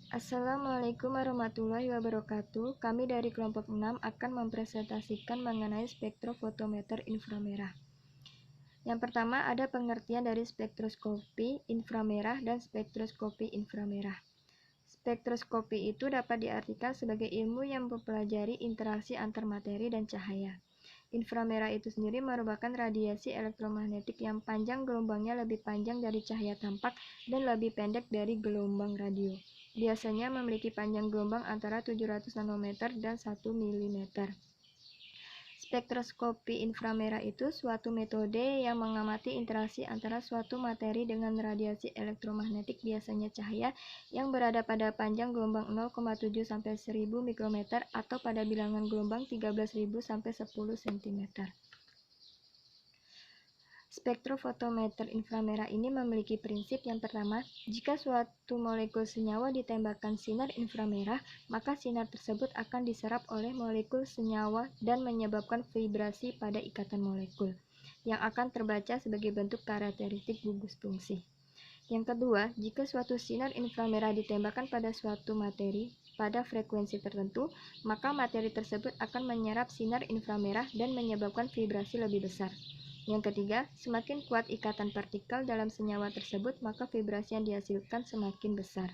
Assalamualaikum warahmatullahi wabarakatuh. Kami dari kelompok 6 akan mempresentasikan mengenai spektrofotometer inframerah. Yang pertama ada pengertian dari spektroskopi inframerah dan spektroskopi inframerah. Spektroskopi itu dapat diartikan sebagai ilmu yang mempelajari interaksi antar materi dan cahaya. Inframerah itu sendiri merupakan radiasi elektromagnetik yang panjang gelombangnya lebih panjang dari cahaya tampak dan lebih pendek dari gelombang radio. Biasanya memiliki panjang gelombang antara 700 nanometer dan 1 mm. Spektroskopi inframerah itu suatu metode yang mengamati interaksi antara suatu materi dengan radiasi elektromagnetik, biasanya cahaya, yang berada pada panjang gelombang 0,7 sampai 1000 mikrometer atau pada bilangan gelombang 13.000 sampai 10 cm. Spektrofotometer inframerah ini memiliki prinsip yang pertama, jika suatu molekul senyawa ditembakkan sinar inframerah, maka sinar tersebut akan diserap oleh molekul senyawa dan menyebabkan vibrasi pada ikatan molekul, yang akan terbaca sebagai bentuk karakteristik gugus fungsi. Yang kedua, jika suatu sinar inframerah ditembakkan pada suatu materi pada frekuensi tertentu, maka materi tersebut akan menyerap sinar inframerah dan menyebabkan vibrasi lebih besar. Yang ketiga, semakin kuat ikatan partikel dalam senyawa tersebut, maka vibrasi yang dihasilkan semakin besar.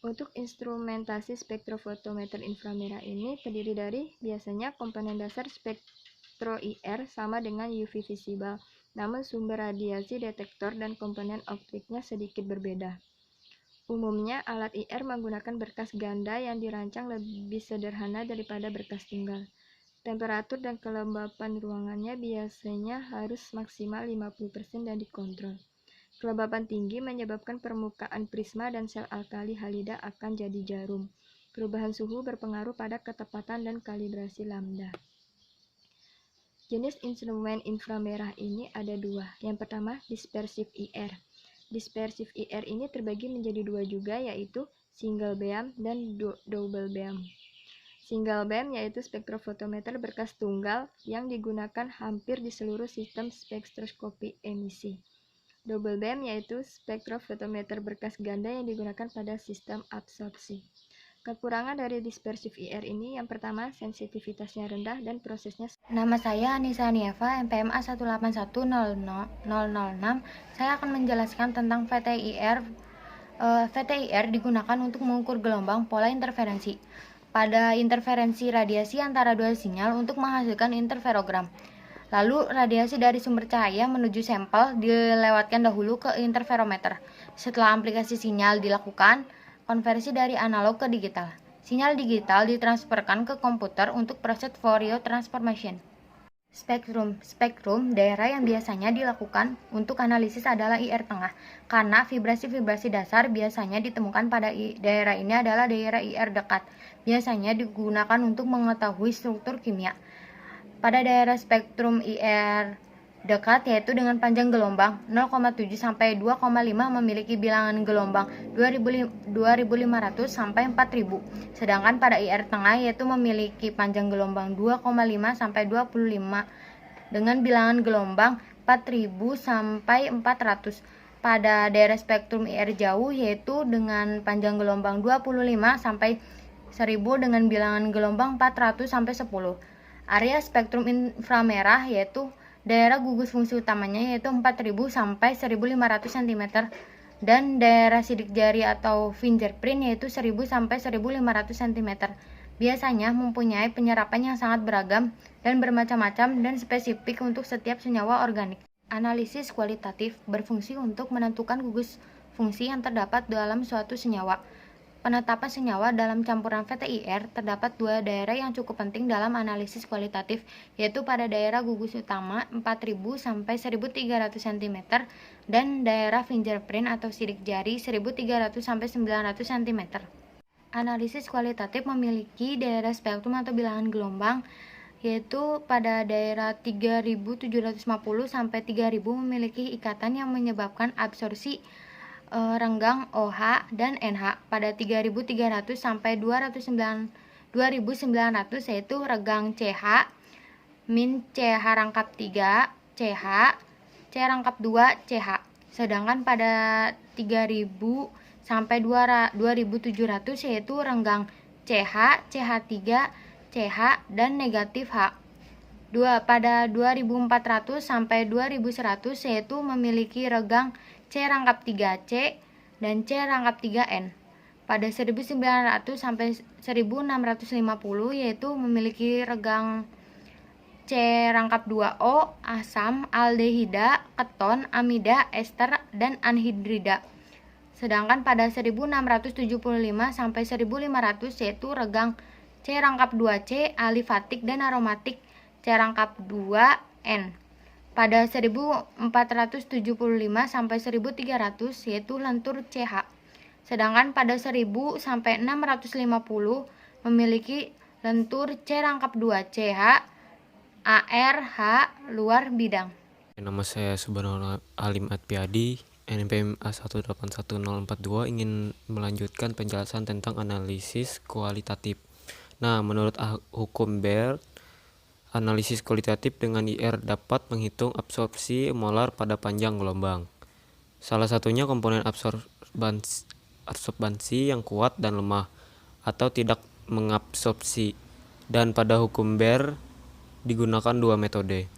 Untuk instrumentasi spektrofotometer inframerah ini terdiri dari biasanya komponen dasar spektro IR sama dengan UV visible, namun sumber radiasi detektor dan komponen optiknya sedikit berbeda. Umumnya, alat IR menggunakan berkas ganda yang dirancang lebih sederhana daripada berkas tunggal. Temperatur dan kelembapan ruangannya biasanya harus maksimal 50% dan dikontrol. Kelembapan tinggi menyebabkan permukaan prisma dan sel alkali halida akan jadi jarum. Perubahan suhu berpengaruh pada ketepatan dan kalibrasi lambda. Jenis instrumen inframerah ini ada dua. Yang pertama, dispersif IR. Dispersif IR ini terbagi menjadi dua juga, yaitu single beam dan double beam. Single beam yaitu spektrofotometer berkas tunggal yang digunakan hampir di seluruh sistem spektroskopi emisi. Double beam yaitu spektrofotometer berkas ganda yang digunakan pada sistem absorpsi. Kekurangan dari dispersif IR ini yang pertama, sensitivitasnya rendah dan prosesnya. Nama saya Anissa Nieva, MPMA 1810006. Saya akan menjelaskan tentang VTIR. VTIR digunakan untuk mengukur gelombang pola interferensi pada interferensi radiasi antara dua sinyal untuk menghasilkan interferogram. Lalu radiasi dari sumber cahaya menuju sampel dilewatkan dahulu ke interferometer. Setelah aplikasi sinyal dilakukan, konversi dari analog ke digital. Sinyal digital ditransferkan ke komputer untuk proses Fourier transformation. Spektrum daerah yang biasanya dilakukan untuk analisis adalah IR tengah, karena vibrasi-vibrasi dasar biasanya ditemukan pada daerah ini adalah daerah IR dekat. Biasanya digunakan untuk mengetahui struktur kimia. Pada daerah spektrum IR dekat, yaitu dengan panjang gelombang 0,7 sampai 2,5 memiliki bilangan gelombang 2500 sampai 4000. Sedangkan pada IR tengah yaitu memiliki panjang gelombang 2,5 sampai 25 dengan bilangan gelombang 4000 sampai 400. Pada daerah spektrum IR jauh yaitu dengan panjang gelombang 25 sampai 1000 dengan bilangan gelombang 400 sampai 10. Area spektrum inframerah yaitu daerah gugus fungsi utamanya yaitu 4000 sampai 1500 cm dan daerah sidik jari atau fingerprint yaitu 1000 sampai 1500 cm. Biasanya mempunyai penyerapan yang sangat beragam dan bermacam-macam dan spesifik untuk setiap senyawa organik. Analisis kualitatif berfungsi untuk menentukan gugus fungsi yang terdapat dalam suatu senyawa. Penetapan senyawa dalam campuran VTIR terdapat dua daerah yang cukup penting dalam analisis kualitatif, yaitu pada daerah gugus utama 4000 sampai 1300 cm dan daerah fingerprint atau sidik jari 1300 sampai 900 cm. Analisis kualitatif memiliki daerah spektrum atau bilangan gelombang, yaitu pada daerah 3750 sampai 3000 memiliki ikatan yang menyebabkan absorpsi renggang OH dan NH. Pada 3300 sampai 2900 yaitu renggang CH, min CH rangkap 3 CH, C rangkap 2 CH. Sedangkan pada 3000 sampai 2700 yaitu renggang CH, CH3, CH, dan negatif H. Pada 2400 sampai 2100 yaitu memiliki renggang C rangkap 3C dan C rangkap 3N. Pada 1900 sampai 1650 yaitu memiliki renggang C rangkap 2O, asam, aldehida, keton, amida, ester, dan anhidrida. Sedangkan pada 1675 sampai 1500 yaitu renggang C rangkap 2C, alifatik, dan aromatik C rangkap 2N. Pada 1475 sampai 1300 yaitu lentur CH. Sedangkan pada 1000 sampai 650 memiliki lentur C rangkap 2CH, ARH, luar bidang. Nama saya Subhanallah Alim Adpiadi, NPM A181042, ingin melanjutkan penjelasan tentang analisis kualitatif. Nah, menurut hukum Baire, analisis kualitatif dengan IR dapat menghitung absorpsi molar pada panjang gelombang. Salah satunya komponen absorbansi yang kuat dan lemah atau tidak mengabsorpsi. Dan pada hukum Baire digunakan dua metode.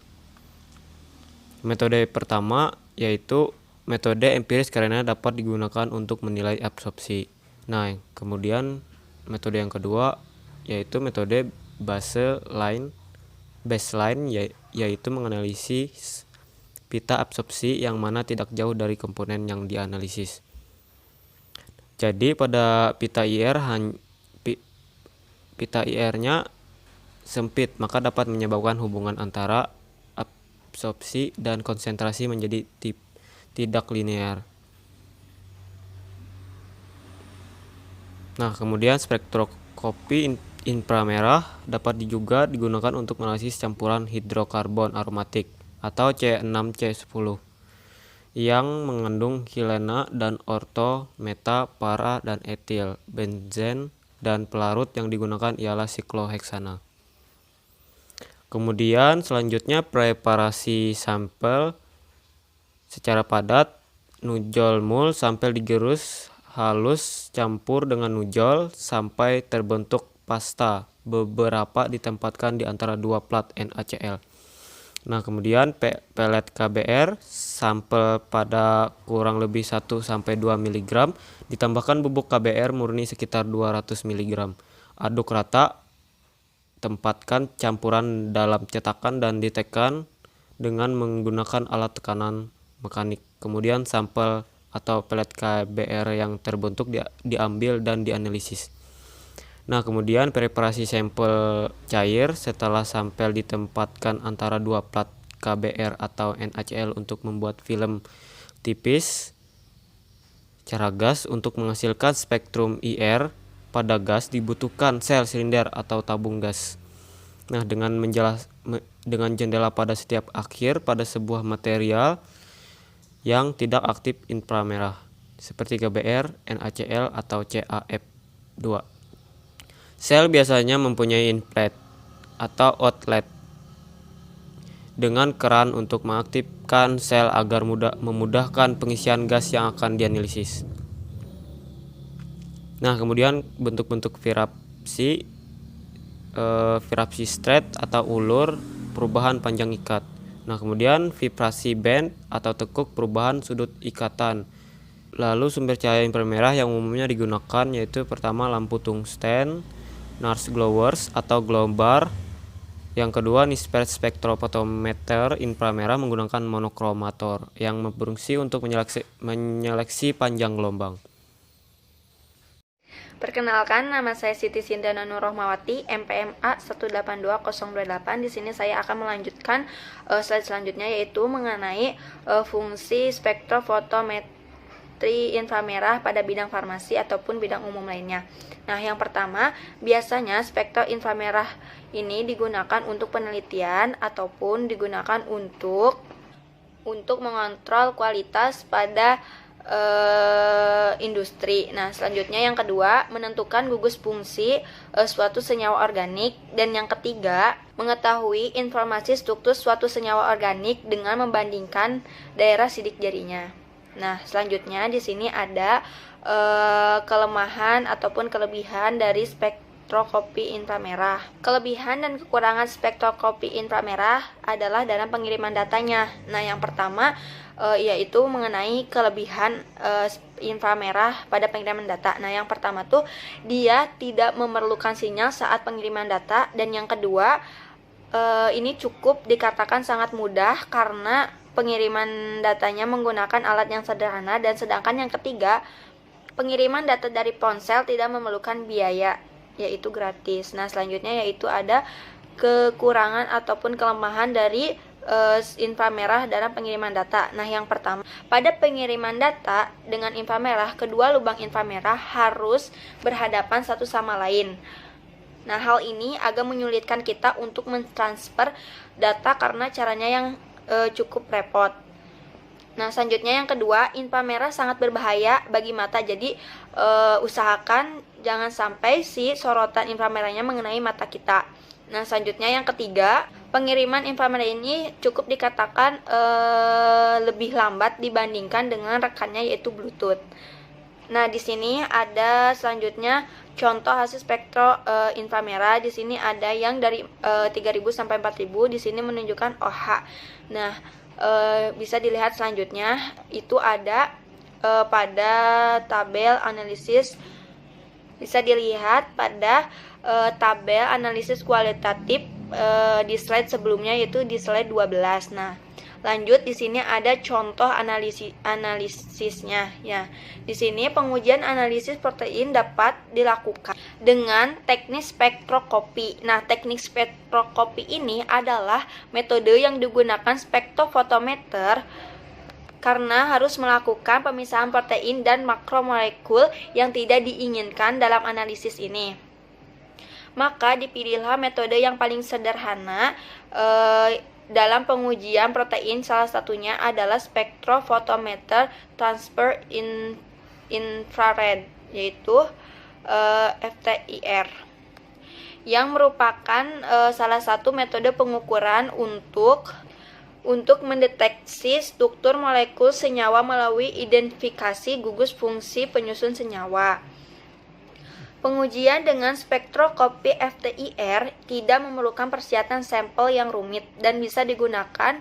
Metode pertama yaitu metode empiris karena dapat digunakan untuk menilai absorpsi. Nah, kemudian metode yang kedua yaitu metode baseline yaitu menganalisis pita absorpsi yang mana tidak jauh dari komponen yang dianalisis. Jadi pada pita IR-nya sempit, maka dapat menyebabkan hubungan antara absorpsi dan konsentrasi menjadi tidak linear. Nah, kemudian spektroskopi inframerah dapat juga digunakan untuk menganalisis campuran hidrokarbon aromatik atau C6C10 yang mengandung hilena dan orto, meta, para, dan etil, benzen, dan pelarut yang digunakan ialah sikloheksana. Kemudian selanjutnya preparasi sampel secara padat, nujol mul sampel digerus halus campur dengan nujol sampai terbentuk pasta. Beberapa ditempatkan di antara dua plat NaCl. Nah, kemudian pelet KBR sampel pada kurang lebih 1-2 mg ditambahkan bubuk KBR murni sekitar 200 mg. Aduk rata, tempatkan campuran dalam cetakan dan ditekan dengan menggunakan alat tekanan mekanik. Kemudian sampel atau pelet KBR yang terbentuk diambil dan dianalisis. Nah, kemudian preparasi sampel cair setelah sampel ditempatkan antara dua plat KBR atau NaCl untuk membuat film tipis. Cara gas untuk menghasilkan spektrum IR pada gas dibutuhkan sel silinder atau tabung gas. Nah, dengan jendela pada setiap akhir pada sebuah material yang tidak aktif inframerah seperti KBR, NaCl atau CaF2. Sel biasanya mempunyai inlet atau outlet dengan keran untuk mengaktifkan sel agar memudahkan pengisian gas yang akan dianalisis. Nah, kemudian bentuk-bentuk virapsi straight atau ulur, perubahan panjang ikat. Nah, kemudian vibrasi band atau tekuk, perubahan sudut ikatan. Lalu sumber cahaya inframerah yang umumnya digunakan yaitu pertama lampu tungsten, Nars glowers atau glow bar. Yang kedua Nispert spektrofotometer inframerah menggunakan monokromator yang berfungsi untuk menyeleksi panjang gelombang. Perkenalkan, nama saya Siti Sindana Nurrohmawati, MPMA 182028. Di sini saya akan melanjutkan slide selanjutnya yaitu mengenai fungsi spektrofotometri inframerah pada bidang farmasi ataupun bidang umum lainnya. Nah, yang pertama, biasanya spektro inframerah ini digunakan untuk penelitian ataupun digunakan untuk mengontrol kualitas pada industri. Nah, selanjutnya yang kedua, menentukan gugus fungsi suatu senyawa organik, dan yang ketiga, mengetahui informasi struktur suatu senyawa organik dengan membandingkan daerah sidik jarinya. Nah, selanjutnya di sini ada kelemahan ataupun kelebihan dari spektroskopi inframerah. Kelebihan dan kekurangan spektroskopi inframerah adalah dalam pengiriman datanya. Nah, yang pertama yaitu mengenai kelebihan inframerah pada pengiriman data. Nah, yang pertama tuh dia tidak memerlukan sinyal saat pengiriman data, dan yang kedua ini cukup dikatakan sangat mudah karena pengiriman datanya menggunakan alat yang sederhana, dan sedangkan yang ketiga, pengiriman data dari ponsel tidak memerlukan biaya, yaitu gratis. Nah, selanjutnya yaitu ada kekurangan ataupun kelemahan dari inframerah dalam pengiriman data. Nah, yang pertama, pada pengiriman data dengan inframerah, kedua lubang inframerah harus berhadapan satu sama lain. Nah, hal ini agak menyulitkan kita untuk mentransfer data karena caranya yang cukup repot. Nah, selanjutnya yang kedua, inframerah sangat berbahaya bagi mata. Jadi usahakan jangan sampai si sorotan inframerahnya mengenai mata kita. Nah, selanjutnya yang ketiga, pengiriman inframerah ini cukup dikatakan lebih lambat dibandingkan dengan rekannya yaitu Bluetooth. Nah, di sini ada selanjutnya contoh hasil spektro inframerah. Di sini ada yang dari 3000 sampai 4000. Di sini menunjukkan OH. Nah, bisa dilihat selanjutnya itu ada pada tabel analisis. Bisa dilihat pada tabel analisis kualitatif di slide sebelumnya, yaitu di slide 12. Nah, lanjut di sini ada contoh analisisnya ya. Di sini pengujian analisis protein dapat dilakukan dengan teknik spektroskopi. Nah, teknik spektroskopi ini adalah metode yang digunakan spektrofotometer karena harus melakukan pemisahan protein dan makromolekul yang tidak diinginkan dalam analisis ini. Maka dipilihlah metode yang paling sederhana dalam pengujian protein. Salah satunya adalah spektrofotometer transfer infrared, yaitu FTIR, yang merupakan salah satu metode pengukuran untuk mendeteksi struktur molekul senyawa melalui identifikasi gugus fungsi penyusun senyawa. Pengujian dengan spektroskopi FTIR tidak memerlukan persiapan sampel yang rumit dan bisa digunakan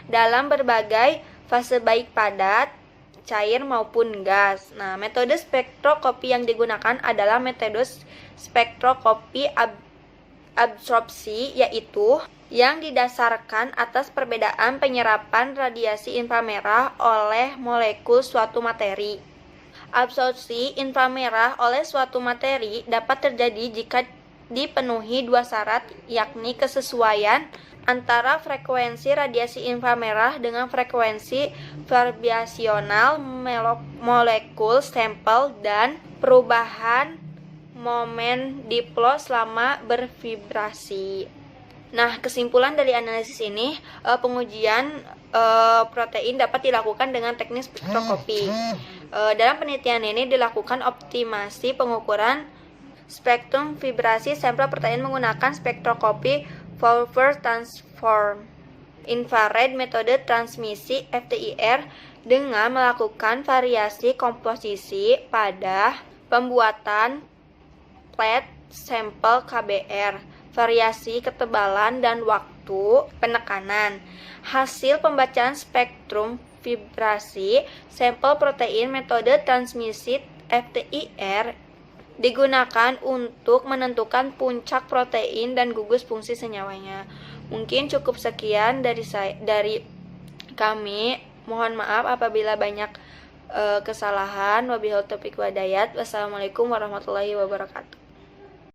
dalam berbagai fase baik padat, cair maupun gas. Nah, metode spektroskopi yang digunakan adalah metode spektroskopi absorpsi, yaitu yang didasarkan atas perbedaan penyerapan radiasi inframerah oleh molekul suatu materi. Absorpsi inframerah oleh suatu materi dapat terjadi jika dipenuhi dua syarat, yakni kesesuaian antara frekuensi radiasi inframerah dengan frekuensi vibrasional molekul sampel dan perubahan momen diplo selama bervibrasi. Nah, kesimpulan dari analisis ini, pengujian protein dapat dilakukan dengan teknik spektroskopi. Dalam penelitian ini dilakukan optimasi pengukuran spektrum vibrasi sampel protein menggunakan spektroskopi Fourier transform infrared metode transmisi FTIR dengan melakukan variasi komposisi pada pembuatan plate sampel KBR, variasi ketebalan dan waktu penekanan. Hasil pembacaan spektrum vibrasi sampel protein metode transmisi FTIR digunakan untuk menentukan puncak protein dan gugus fungsi senyawanya. Mungkin cukup sekian dari kami. Mohon maaf apabila banyak kesalahan. Wabillahi taufiq wal hidayah. Wassalamualaikum warahmatullahi wabarakatuh.